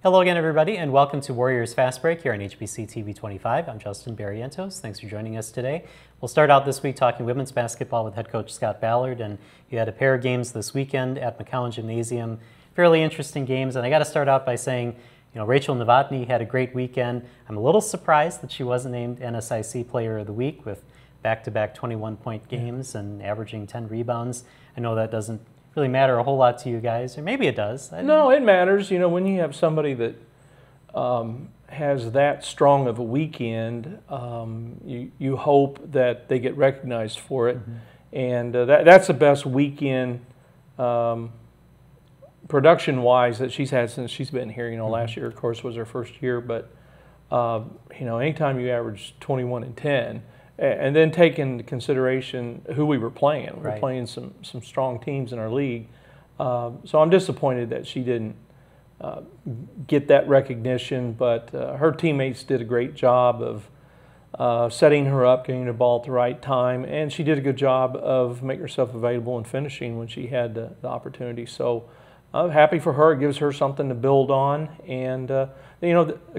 Hello again, everybody, and welcome to Warriors Fastbreak here on HBC TV 25. I'm Justin Barrientos. Thanks for joining us today. We'll start out this week talking women's basketball with head coach Scott Ballard, and you had a pair of games this weekend at McCowan Gymnasium. Fairly interesting games, and I got to start out by saying, Rachel Novotny had a great weekend. I'm a little surprised that she wasn't named NSIC Player of the Week with back-to-back 21-point games and averaging 10 rebounds. I know that doesn't really matter a whole lot to you guys, or maybe it does. No, it matters. When you have somebody that has that strong of a weekend, you hope that they get recognized for it. And that's the best weekend production-wise that she's had since she's been here. Last year, of course, was her first year, but anytime you average 21 and 10, and then take into consideration who we were playing. We were playing some strong teams in our league. So I'm disappointed that she didn't get that recognition, but her teammates did a great job of setting her up, getting the ball at the right time, and she did a good job of making herself available and finishing when she had the opportunity. So I'm happy for her. It gives her something to build on. And, a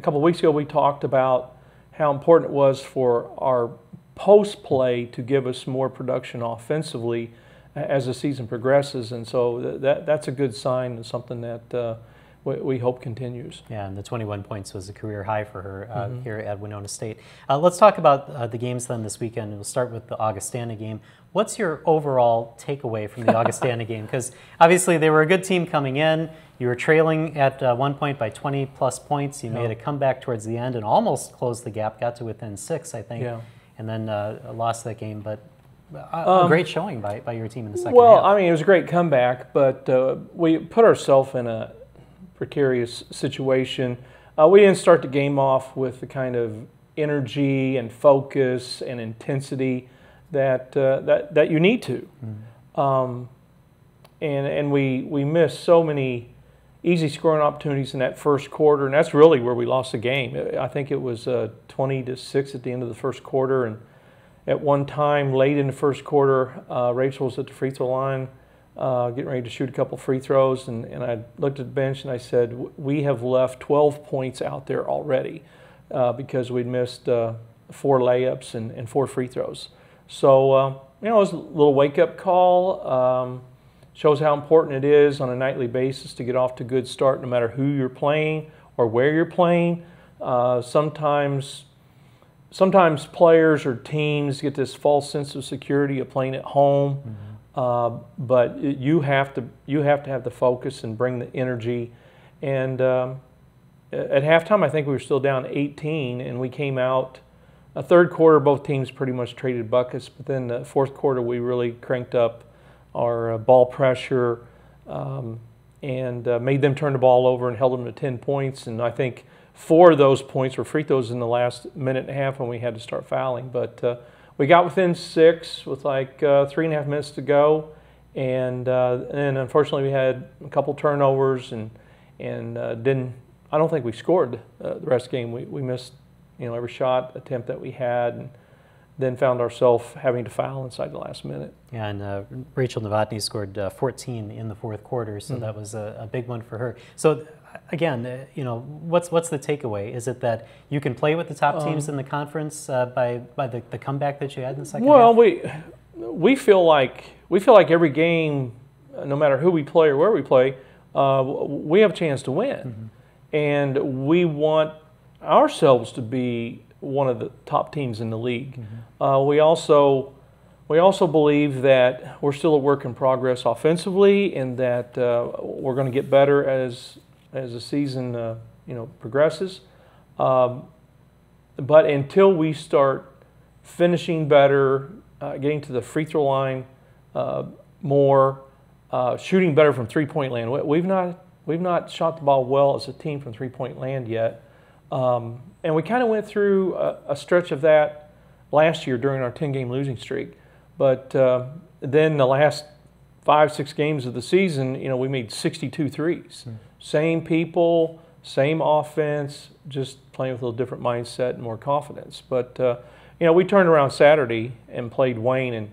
couple of weeks ago we talked about how important it was for our post play to give us more production offensively as the season progresses, and so that's a good sign and something that we hope continues. Yeah, and the 21 points was a career high for her here at Winona State. Let's talk about the games then this weekend. We'll start with the Augustana game. What's your overall takeaway from the Augustana game? Because obviously they were a good team coming in. You were trailing at one point by 20-plus points. You made a comeback towards the end and almost closed the gap, got to within 6, I think. Yeah. And then lost that game, but a great showing by your team in the second half. Well, I mean, it was a great comeback, but we put ourselves in a precarious situation. We didn't start the game off with the kind of energy and focus and intensity that you need to. And we missed so many easy scoring opportunities in that first quarter, and that's really where we lost the game. I think it was 20-6 at the end of the first quarter, and at one time late in the first quarter, Rachel was at the free throw line getting ready to shoot a couple free throws, and I looked at the bench and I said, we have left 12 points out there already because we'd missed 4 layups and 4 free throws. So, it was a little wake-up call. Shows how important it is on a nightly basis to get off to a good start no matter who you're playing or where you're playing. Sometimes players or teams get this false sense of security of playing at home, but you have to have the focus and bring the energy. And at halftime, I think we were still down 18, and we came out. A third quarter, both teams pretty much traded buckets, but then the fourth quarter, we really cranked up our ball pressure and made them turn the ball over and held them to 10 points. And I think 4 of those points were free throws in the last minute and a half when we had to start fouling. But we got within 6 with like 3.5 minutes to go. And unfortunately we had a couple turnovers and I don't think we scored the rest of the game. We missed every shot attempt that we had, and then found ourselves having to foul inside the last minute. Yeah, and Rachel Novotny scored 14 in the fourth quarter, so that was a big one for her. So again, what's the takeaway? Is it that you can play with the top teams in the conference by the comeback that you had in the second half? Well, we feel like every game, no matter who we play or where we play, we have a chance to win, and we want ourselves to be one of the top teams in the league. We also believe that we're still a work in progress offensively, and that we're going to get better as the season progresses. But until we start finishing better, getting to the free throw line more, shooting better from 3-point land. We've not shot the ball well as a team from 3-point land yet. And we kind of went through a stretch of that last year during our 10-game losing streak. But then the last 5-6 games of the season, we made 62 threes. Same people, same offense, just playing with a little different mindset and more confidence. But, we turned around Saturday and played Wayne, and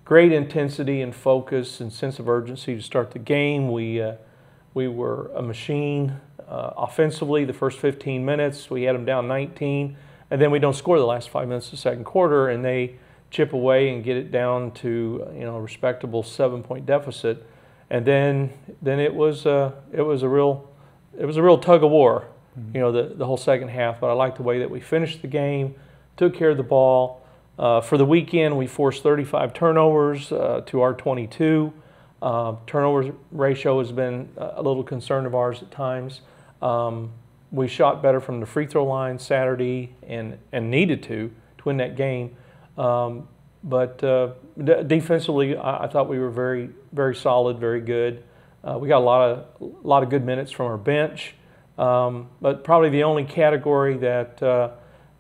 great intensity and focus and sense of urgency to start the game. We were a machine offensively the first 15 minutes. We had them down 19, and then we don't score the last 5 minutes of the second quarter, and they chip away and get it down to a respectable 7-point deficit. And then it was a real tug of war, the whole second half. But I like the way that we finished the game, took care of the ball. For the weekend, we forced 35 turnovers to our 22. Turnover ratio has been a little concern of ours at times. We shot better from the free throw line Saturday and needed to win that game. But defensively, I thought we were very, very solid, very good. We got a lot of good minutes from our bench. But probably the only category that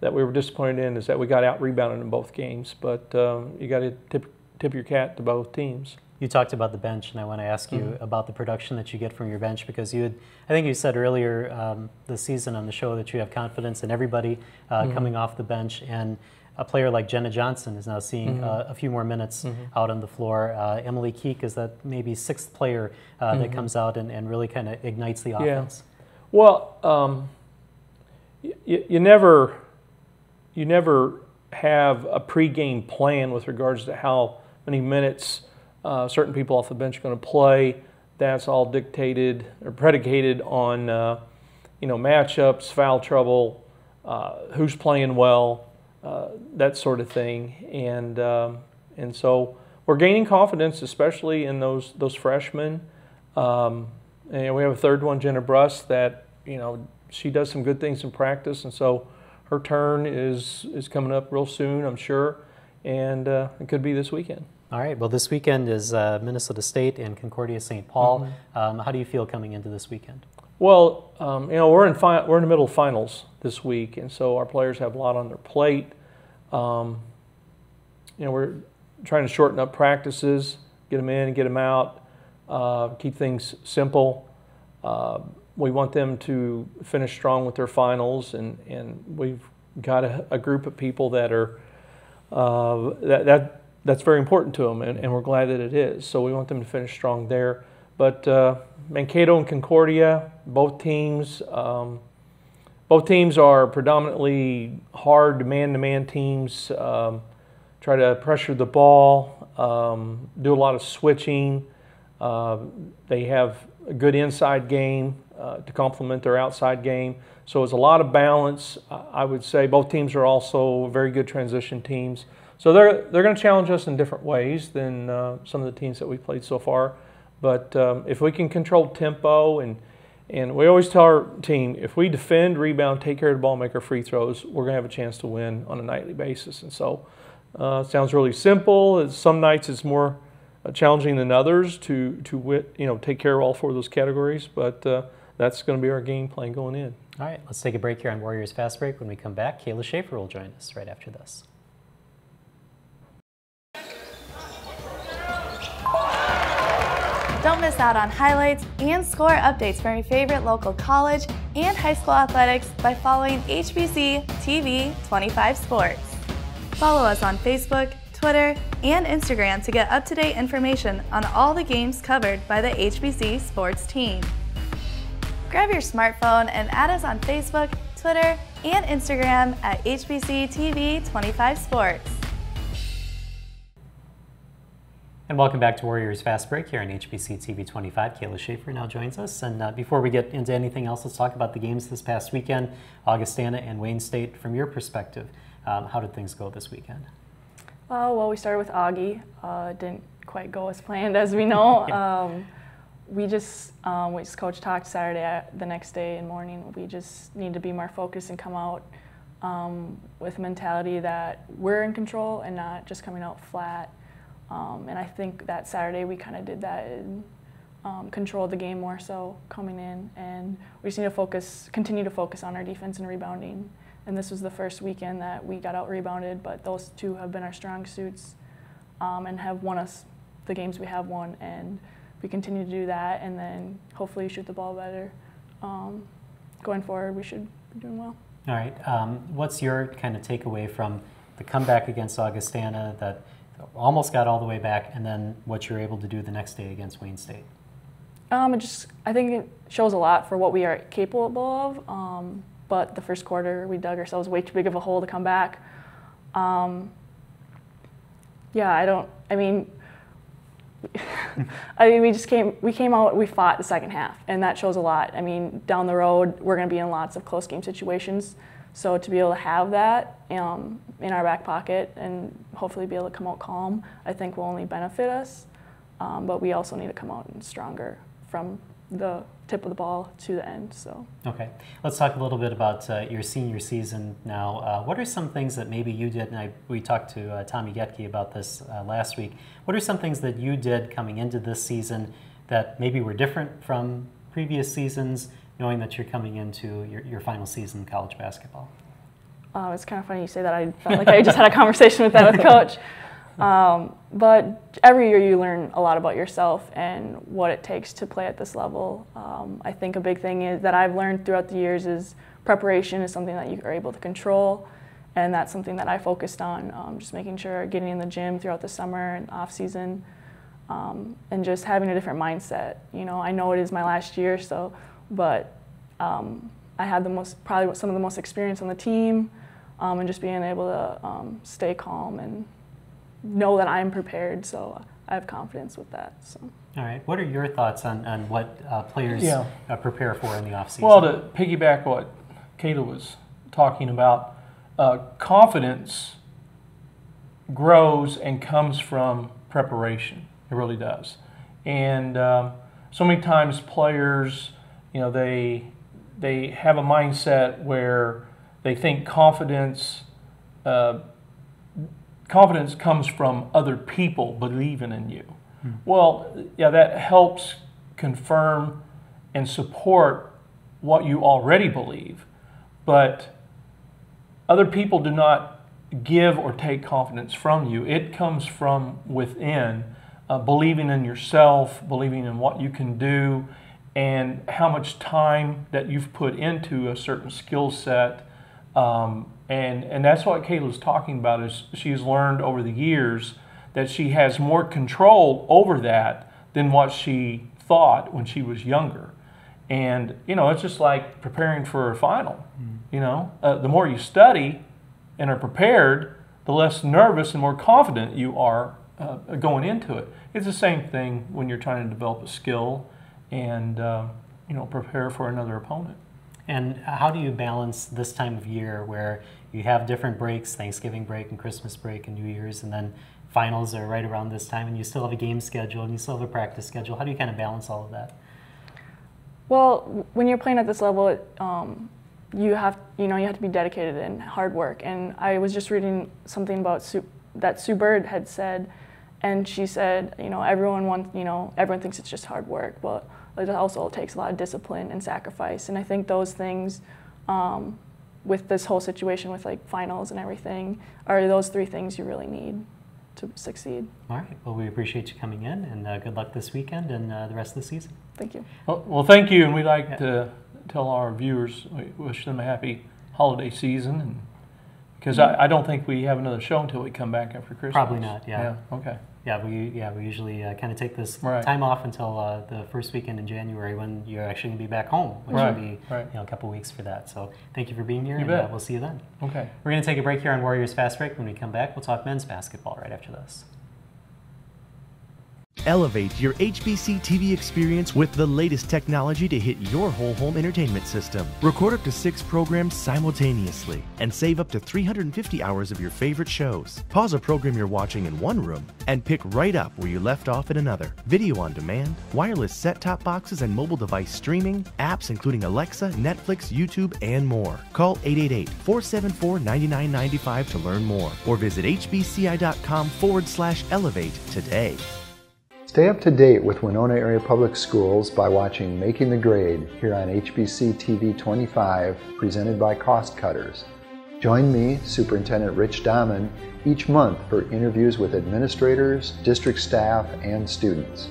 we were disappointed in is that we got out-rebounded in both games. But you got to tip your hat to both teams. You talked about the bench, and I want to ask you about the production that you get from your bench, because I think you said earlier this season on the show that you have confidence in everybody coming off the bench, and a player like Jenna Johnson is now seeing a few more minutes out on the floor. Emily Keek is that maybe sixth player that comes out and really kind of ignites the offense. Well, you never have a pregame plan with regards to how many minutes certain people off the bench are going to play. That's all dictated or predicated on matchups, foul trouble, who's playing well, that sort of thing. And so we're gaining confidence, especially in those freshmen. And we have a third one, Jenna Bruss, that she does some good things in practice, and so her turn is coming up real soon, I'm sure, and it could be this weekend. All right. Well, this weekend is Minnesota State and Concordia St. Paul. How do you feel coming into this weekend? Well, we're in the middle of finals this week, and so our players have a lot on their plate. We're trying to shorten up practices, get them in and get them out, keep things simple. We want them to finish strong with their finals, and we've got a group of people that are that's very important to them, and we're glad that it is. So we want them to finish strong there. But Mankato and Concordia, both teams are predominantly hard man-to-man teams. Try to pressure the ball, do a lot of switching. They have a good inside game to complement their outside game. So it's a lot of balance. I would say both teams are also very good transition teams. So they're going to challenge us in different ways than some of the teams that we've played so far. But if we can control tempo, and we always tell our team, if we defend, rebound, take care of the ball, make our free throws, we're going to have a chance to win on a nightly basis. And so it sounds really simple. Some nights it's more challenging than others to take care of all four of those categories. But that's going to be our game plan going in. All right, let's take a break here on Warriors Fast Break. When we come back, Kayla Schaefer will join us right after this. Don't miss out on highlights and score updates from your favorite local college and high school athletics by following HBC TV 25 Sports. Follow us on Facebook, Twitter, and Instagram to get up-to-date information on all the games covered by the HBC sports team. Grab your smartphone and add us on Facebook, Twitter, and Instagram at HBC TV 25 Sports. And welcome back to Warriors Fast Break here on HBC TV 25. Kayla Schaefer now joins us. And before we get into anything else, let's talk about the games this past weekend, Augustana and Wayne State. From your perspective, how did things go this weekend? Well, we started with Augie. Didn't quite go as planned, as we know. Coach talked Saturday the next day in morning. We just need to be more focused and come out with a mentality that we're in control and not just coming out flat. And I think that Saturday we kind of did that and controlled the game more so coming in. And we just need to continue to focus on our defense and rebounding. And this was the first weekend that we got out-rebounded, but those two have been our strong suits and have won us the games we have won. And we continue to do that, and then hopefully shoot the ball better. Going forward, we should be doing well. All right. What's your kind of takeaway from the comeback against Augustana that almost got all the way back, and then what you're able to do the next day against Wayne State? I think it shows a lot for what we are capable of. But the first quarter, we dug ourselves way too big of a hole to come back. We came out, we fought the second half, and that shows a lot. I mean, down the road, we're going to be in lots of close game situations. So to be able to have that in our back pocket and hopefully be able to come out calm, I think will only benefit us. But we also need to come out stronger from the tip of the ball to the end. So. Okay, let's talk a little bit about your senior season now. What are some things that maybe you did, and we talked to Tommy Getke about this last week, what are some things that you did coming into this season that maybe were different from previous seasons, knowing that you're coming into your final season in college basketball? It's kind of funny you say that. I felt like I just had a conversation with that with Coach. But every year you learn a lot about yourself and what it takes to play at this level. I think a big thing is that I've learned throughout the years is preparation is something that you are able to control, and that's something that I focused on, just making sure getting in the gym throughout the summer and off season, and just having a different mindset. You know, I know it is my last year, but I had probably some of the most experience on the team, and just being able to stay calm and know that I'm prepared, so I have confidence with that. So. All right. What are your thoughts on what players prepare for in the offseason? Well, to piggyback what Kayla was talking about, confidence grows and comes from preparation. It really does. And so many times players, you know, they have a mindset where they think confidence comes from other people believing in you. Well, yeah, that helps confirm and support what you already believe, but other people do not give or take confidence from you. It comes from within, believing in yourself, believing in what you can do, and how much time that you've put into a certain skill set. And that's what Kayla's talking about, is she's learned over the years that she has more control over that than what she thought when she was younger. And, you know, it's just like preparing for a final. You know, the more you study and are prepared, the less nervous and more confident you are going into it. It's the same thing when you're trying to develop a skill and, you know, prepare for another opponent. And how do you balance this time of year where you have different breaks, Thanksgiving break and Christmas break and New Year's, and then finals are right around this time, and you still have a game schedule and you still have a practice schedule? How do you kind of balance all of that? Well, when you're playing at this level, you have to be dedicated and hard work. And I was just reading something about Sue Bird had said, and she said, you know, everyone thinks it's just hard work, but it also takes a lot of discipline and sacrifice. And I think those things, with this whole situation with like finals and everything, are those three things you really need to succeed. All right. Well, we appreciate you coming in, and good luck this weekend and the rest of the season. Thank you. Well, thank you, and we'd like to tell our viewers, we wish them a happy holiday season, and because I don't think we have another show until we come back after Christmas. Probably not. Yeah. Okay. Yeah, we usually kind of take this time off until the first weekend in January, when you're actually going to be back home, which will be a couple weeks for that. So thank you for being here, and we'll see you then. Okay. We're going to take a break here on Warriors Fast Break. When we come back, we'll talk men's basketball right after this. Elevate your HBC TV experience with the latest technology to hit your whole home entertainment system. Record up to 6 programs simultaneously and save up to 350 hours of your favorite shows. Pause a program you're watching in one room and pick right up where you left off in another. Video on demand, wireless set-top boxes and mobile device streaming, apps including Alexa, Netflix, YouTube, and more. Call 888-474-9995 to learn more, or visit hbci.com/elevate today. Stay up to date with Winona Area Public Schools by watching Making the Grade here on HBC TV 25, presented by Cost Cutters. Join me, Superintendent Rich Dahman, each month for interviews with administrators, district staff, and students.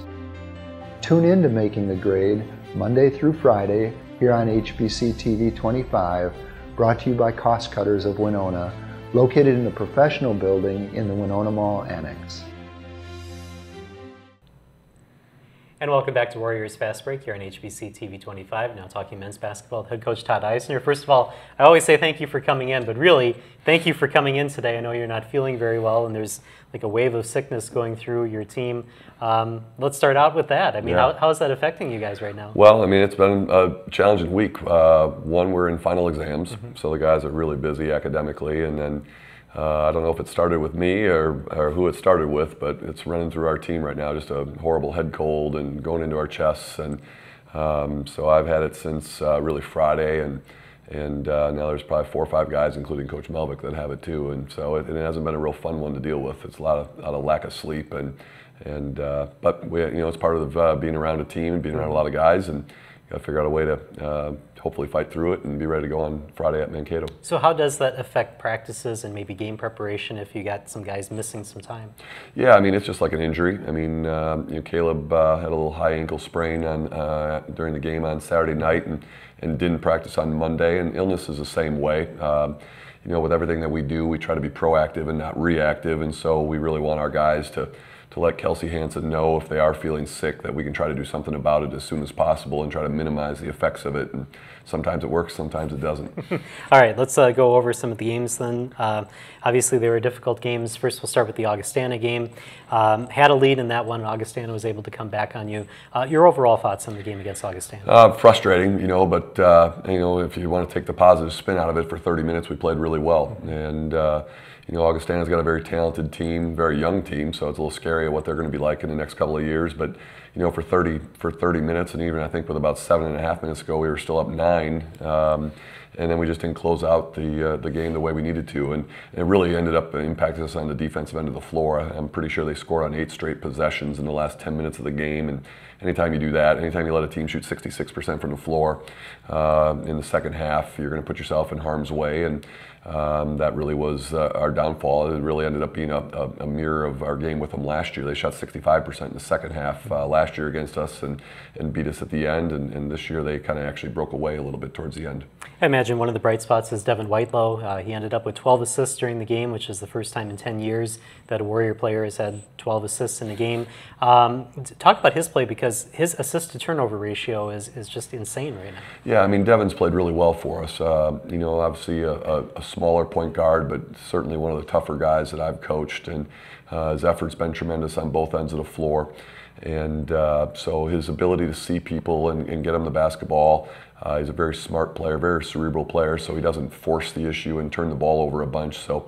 Tune in to Making the Grade Monday through Friday here on HBC TV 25, brought to you by Cost Cutters of Winona, located in the professional building in the Winona Mall Annex. And welcome back to Warriors Fast Break here on HBC TV 25. Now talking men's basketball with head coach Todd Eisner. First of all, I always say thank you for coming in, but really, thank you for coming in today. I know you're not feeling very well, and there's like a wave of sickness going through your team. Let's start out with that. I mean, how is that affecting you guys right now? Well, I mean, it's been a challenging week. One, we're in final exams, so the guys are really busy academically, and then I don't know if it started with me or who it started with, but it's running through our team right now, just a horrible head cold and going into our chests. And so I've had it since really Friday, and now there's probably 4 or 5 guys, including Coach Melvick, that have it too. And so it hasn't been a real fun one to deal with. It's a lot of lack of sleep, but we, it's part of being around a team and being around a lot of guys, and got to figure out a way to hopefully fight through it and be ready to go on Friday at Mankato. So how does that affect practices and maybe game preparation if you got some guys missing some time? Yeah, I mean, it's just like an injury. I mean, Caleb had a little high ankle sprain during the game on Saturday night and didn't practice on Monday, and illness is the same way. With everything that we do, we try to be proactive and not reactive, and so we really want our guys to let Kelsey Hansen know if they are feeling sick that we can try to do something about it as soon as possible and try to minimize the effects of it. And sometimes it works, sometimes it doesn't. All right, let's go over some of the games then. Obviously, they were difficult games. First, we'll start with the Augustana game. Had a lead in that one. Augustana was able to come back on you. Your overall thoughts on the game against Augustana? Frustrating, but if you want to take the positive spin out of it, for 30 minutes we played really well. And Augustana's got a very talented team, very young team, so it's a little scary what they're going to be like in the next couple of years. But for 30 minutes, and even I think with about 7.5 minutes ago, we were still up 9, and then we just didn't close out the game the way we needed to, and it really ended up impacting us on the defensive end of the floor. I'm pretty sure they scored on 8 straight possessions in the last 10 minutes of the game, and anytime you do that, anytime you let a team shoot 66% from the floor in the second half, you're going to put yourself in harm's way, and that really was our downfall. It really ended up being a mirror of our game with them last year. They shot 65% in the second half last year against us and beat us at the end, and this year they kind of actually broke away a little bit towards the end. I imagine one of the bright spots is Devin Whitelow. He ended up with 12 assists during the game, which is the first time in 10 years that a Warrior player has had 12 assists in a game. Talk about his play, because his assist-to-turnover ratio is just insane right now. Yeah, I mean, Devin's played really well for us. Obviously a smaller point guard, but certainly one of the tougher guys that I've coached, and his effort's been tremendous on both ends of the floor. And so his ability to see people and get him the basketball, he's a very smart player, very cerebral player, so he doesn't force the issue and turn the ball over a bunch. So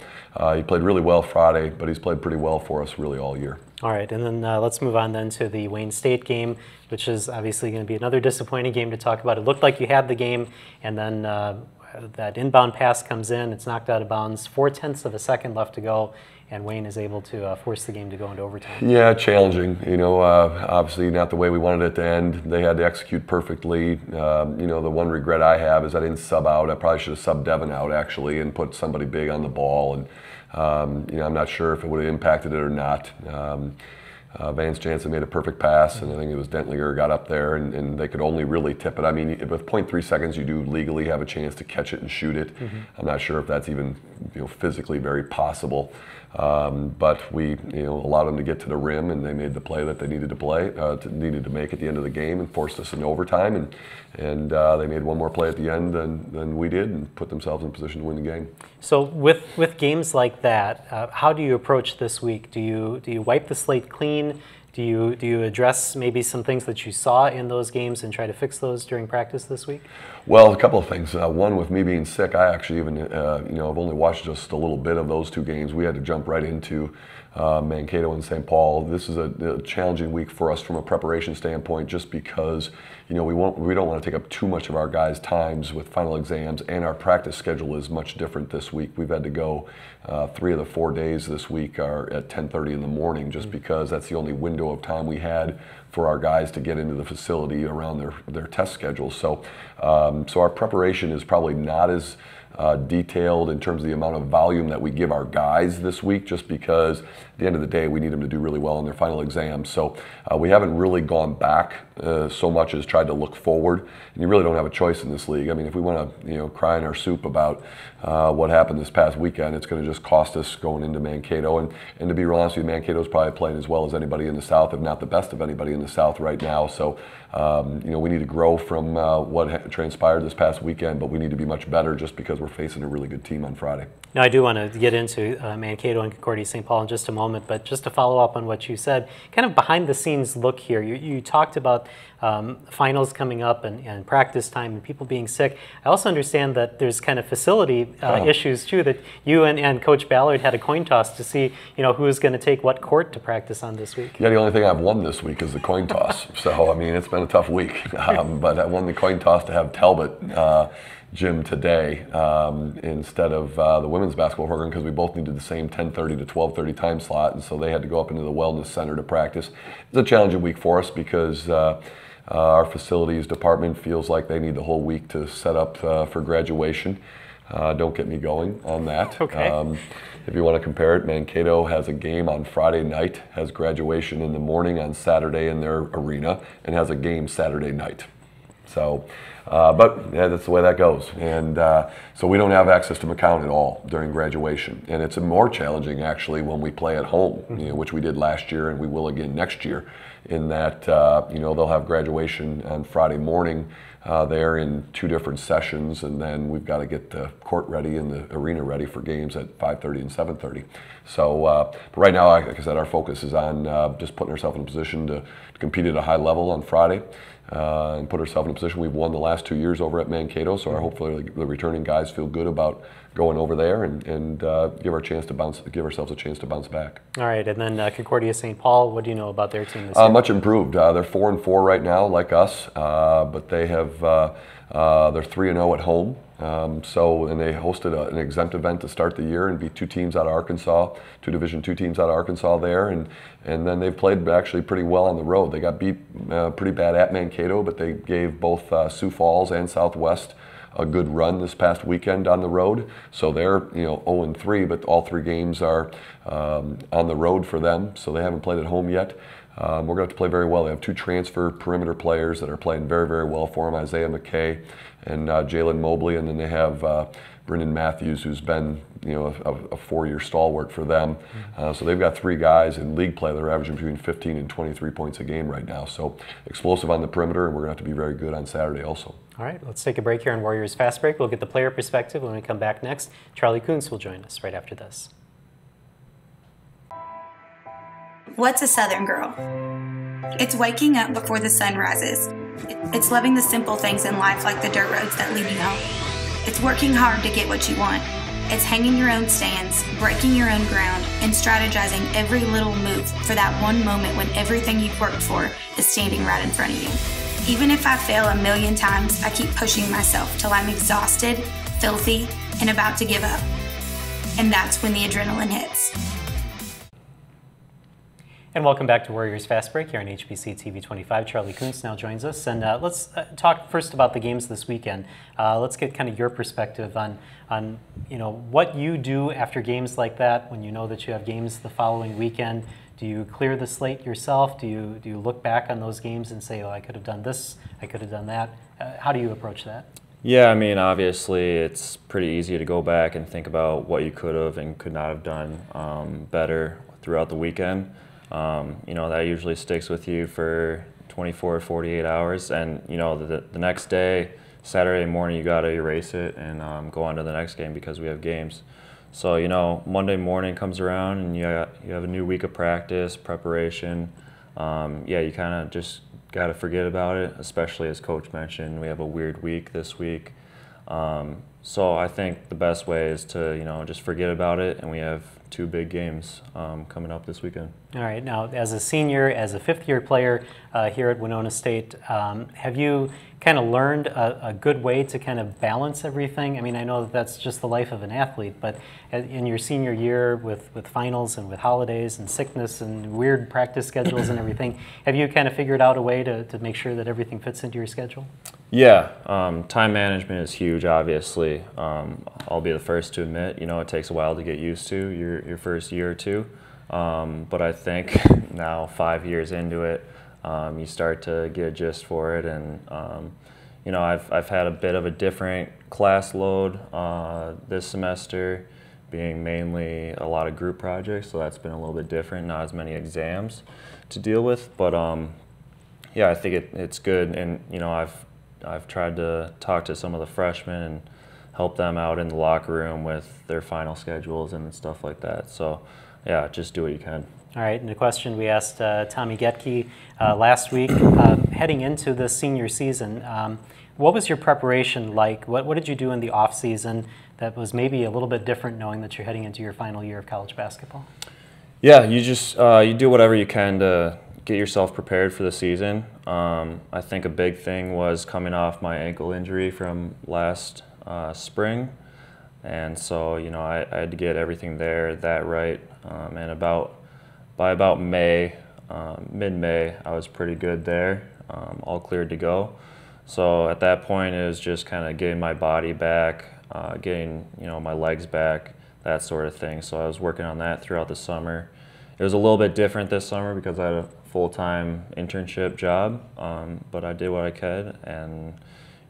he played really well Friday, but he's played pretty well for us really all year. All right, and then let's move on then to the Wayne State game, which is obviously going to be another disappointing game to talk about. It looked like you had the game, and then that inbound pass comes in, it's knocked out of bounds, 0.4 of a second left to go, and Wayne is able to force the game to go into overtime. Yeah, challenging. Obviously not the way we wanted it to end. They had to execute perfectly. The one regret I have is I didn't sub out. I probably should have subbed Devin out actually and put somebody big on the ball. And I'm not sure if it would have impacted it or not. Vance Jansen made a perfect pass, and I think it was Dentlinger got up there, and they could only really tip it. I mean, with 0.3 seconds, you do legally have a chance to catch it and shoot it. I'm not sure if that's even physically very possible. But we allowed them to get to the rim, and they made the play that they needed to make at the end of the game, and forced us into overtime. And they made one more play at the end than we did, and put themselves in position to win the game. So with games like that, how do you approach this week? Do you wipe the slate clean? Do you address maybe some things that you saw in those games and try to fix those during practice this week? Well, a couple of things. One, with me being sick, I actually even I've only watched just a little bit of those 2 games. We had to jump right into Mankato and St. Paul. This is a challenging week for us from a preparation standpoint, just because we don't want to take up too much of our guys' times with final exams, and our practice schedule is much different this week. We've had to go 3 of the 4 days this week are at 10:30 in the morning, just because that's the only window of time we had for our guys to get into the facility around their test schedules. So our preparation is probably not as detailed in terms of the amount of volume that we give our guys this week, just because at the end of the day, we need them to do really well in their final exams. So we haven't really gone back so much as tried to look forward. And you really don't have a choice in this league. I mean, if we want to cry in our soup about what happened this past weekend, it's going to just cost us going into Mankato. And to be real honest with you, Mankato's probably playing as well as anybody in the South, if not the best of anybody in the South right now. So we need to grow from what transpired this past weekend, but we need to be much better just because we're facing a really good team on Friday. Now, I do want to get into Mankato and Concordia St. Paul in just a moment, but just to follow up on what you said, kind of behind the scenes look here. You talked about finals coming up and practice time and people being sick. I also understand that there's kind of facility issues too, that you and Coach Ballard had a coin toss to see who was going to take what court to practice on this week. Yeah, the only thing I've won this week is the coin toss. So, I mean, it's been a tough week. But I won the coin toss to have Talbot gym today instead of the women's basketball program because we both needed the same 10:30 to 12:30 time slot, and so they had to go up into the wellness center to practice. It's a challenging week for us because our facilities department feels like they need the whole week to set up for graduation. Don't get me going on that. Okay. If you want to compare it, Mankato has a game on Friday night, has graduation in the morning on Saturday in their arena, and has a game Saturday night. So, but yeah, that's the way that goes. And so we don't have access to McCown at all during graduation. And it's more challenging actually when we play at home, which we did last year and we will again next year, in that they'll have graduation on Friday morning there in 2 different sessions, and then we've got to get the court ready and the arena ready for games at 5:30 and 7:30. So but right now, like I said, our focus is on just putting ourselves in a position to compete at a high level on Friday. And put ourselves in a position. We've won the last 2 years over at Mankato, so hopefully the returning guys feel good about going over there and give ourselves a chance to bounce back. All right, and then Concordia St. Paul, what do you know about their team this year? Much improved. They're 4-4 right now, like us, but they have they're 3-0 at home. And they hosted an exempt event to start the year and beat 2 teams out of Arkansas, 2 Division II teams out of Arkansas there, and then they've played actually pretty well on the road. They got beat pretty bad at Mankato, but they gave both Sioux Falls and Southwest a good run this past weekend on the road. So they're 0-3, but all 3 games are on the road for them, so they haven't played at home yet. We're going to have to play very well. They have 2 transfer perimeter players that are playing very, very well for them, Isaiah McKay and Jalen Mobley, and then they have Brendan Matthews, who's been a 4-year stalwart for them. So they've got 3 guys in league play that are averaging between 15 and 23 points a game right now. So explosive on the perimeter, and we're going to have to be very good on Saturday also. All right, let's take a break here on Warriors Fast Break. We'll get the player perspective when we come back next. Charlie Kuntz will join us right after this. What's a Southern girl? It's waking up before the sun rises. It's loving the simple things in life like the dirt roads that lead you home. It's working hard to get what you want. It's hanging your own stands, breaking your own ground, and strategizing every little move for that one moment when everything you've worked for is standing right in front of you. Even if I fail a million times, I keep pushing myself till I'm exhausted, filthy, and about to give up. And that's when the adrenaline hits. And welcome back to Warriors Fast Break here on HBC TV 25. Charlie Kuntz now joins us. And let's talk first about the games this weekend. Let's get kind of your perspective on what you do after games like that when you know that you have games the following weekend. Do you clear the slate yourself? Do you look back on those games and say, oh, I could have done this, I could have done that? How do you approach that? Yeah, I mean, obviously it's pretty easy to go back and think about what you could have and could not have done better throughout the weekend. That usually sticks with you for 24 or 48 hours, and the next day, Saturday morning, you got to erase it and go on to the next game because we have games. So Monday morning comes around and you have a new week of practice, preparation. You kind of just got to forget about it, especially as Coach mentioned, we have a weird week this week. So I think the best way is to just forget about it, and we have 2 big games coming up this weekend. All right. Now, as a senior, as a 5th-year player here at Winona State, have you kind of learned a good way to kind of balance everything? I mean, I know that that's just the life of an athlete, but in your senior year with finals and with holidays and sickness and weird practice schedules and everything, have you kind of figured out a way to make sure that everything fits into your schedule? Yeah, time management is huge, obviously. I'll be the first to admit, it takes a while to get used to your first year or 2. But I think now 5 years into it, you start to get a gist for it, and you know, I've had a bit of a different class load this semester, being mainly a lot of group projects, so that's been a little bit different, not as many exams to deal with. But yeah, I think it's good, and you know, I've tried to talk to some of the freshmen and help them out in the locker room with their final schedules and stuff like that. So yeah, just do what you can. All right, and a question we asked Tommy Getke last week, heading into the senior season, what was your preparation like? What did you do in the off season that was maybe a little bit different, knowing that you're heading into your final year of college basketball? Yeah, you just you do whatever you can to get yourself prepared for the season. I think a big thing was coming off my ankle injury from last spring, and so you know, I had to get everything that right, and by about May, mid-May, I was pretty good there, all cleared to go. So at that point, it was just kind of getting my body back, getting, you know, my legs back, that sort of thing. So I was working on that throughout the summer. It was a little bit different this summer because I had a full-time internship job, but I did what I could, and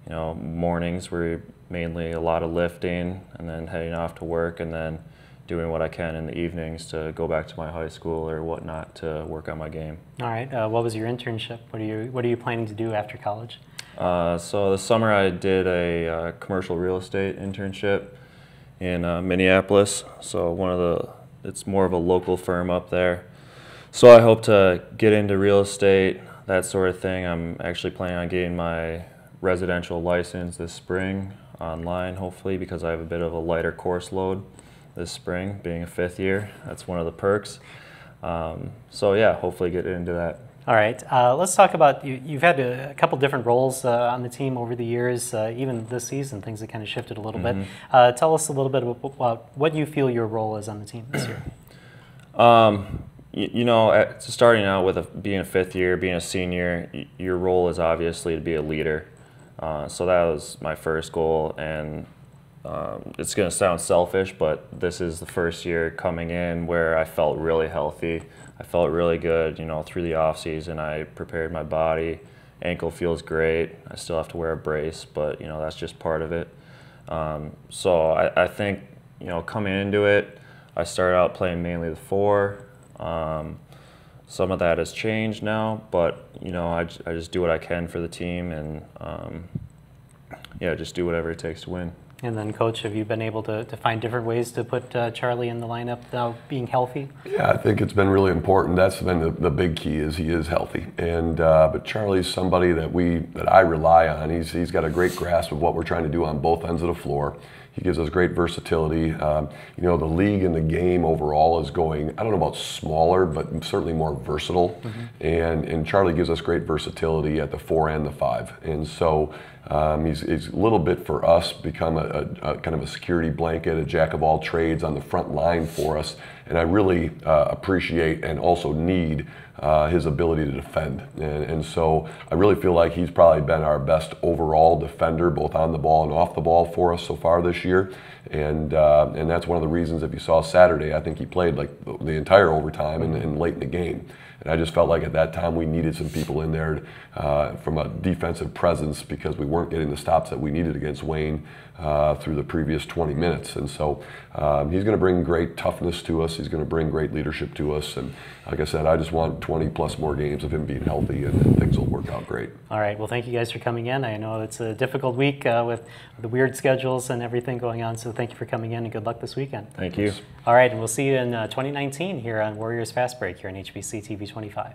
you know, mornings were mainly a lot of lifting, and then heading off to work, and then doing what I can in the evenings to go back to my high school or whatnot to work on my game. All right. What was your internship? What are you planning to do after college? So this summer I did a commercial real estate internship in Minneapolis. So it's more of a local firm up there. So I hope to get into real estate, that sort of thing. I'm actually planning on getting my residential license this spring online, hopefully, because I have a bit of a lighter course load this spring, being a fifth year. That's one of the perks. So yeah, hopefully get into that. All right, let's talk about, you've had a couple different roles on the team over the years, even this season, things have kind of shifted a little bit. Tell us a little bit about what you feel your role is on the team this year. You know, starting out with being a fifth year, being a senior, your role is obviously to be a leader. So that was my first goal, and it's going to sound selfish, but this is the first year coming in where I felt really healthy. I felt really good, you know, through the off season. I prepared my body. Ankle feels great. I still have to wear a brace, but you know, that's just part of it. So I think, you know, coming into it, I started out playing mainly the 4. Some of that has changed now, but you know, I just do what I can for the team, and yeah, just do whatever it takes to win. And then, Coach, have you been able to find different ways to put Charlie in the lineup now, being healthy? Yeah, I think it's been really important. That's been the big key, is he is healthy. And but Charlie's somebody that I rely on. He's got a great grasp of what we're trying to do on both ends of the floor. He gives us great versatility. You know, the league and the game overall is going, I don't know about smaller, but certainly more versatile. And Charlie gives us great versatility at the 4 and the 5. And so he's a little bit, for us, become a kind of a security blanket, a jack of all trades on the front line for us. And I really appreciate and also need his ability to defend. And so I really feel like he's probably been our best overall defender, both on the ball and off the ball, for us so far this year. And that's one of the reasons, if you saw Saturday, I think he played like the entire overtime and late in the game. And I just felt like at that time we needed some people in there from a defensive presence, because we weren't getting the stops that we needed against Wayne through the previous 20 minutes. And so he's going to bring great toughness to us. He's going to bring great leadership to us. And like I said, I just want 20 plus more games of him being healthy, and things will work out great. All right. Well, thank you guys for coming in. I know it's a difficult week with the weird schedules and everything going on. So thank you for coming in, and good luck this weekend. Thank you. All right. And we'll see you in 2019 here on Warriors Fast Break here on HBC TV 25.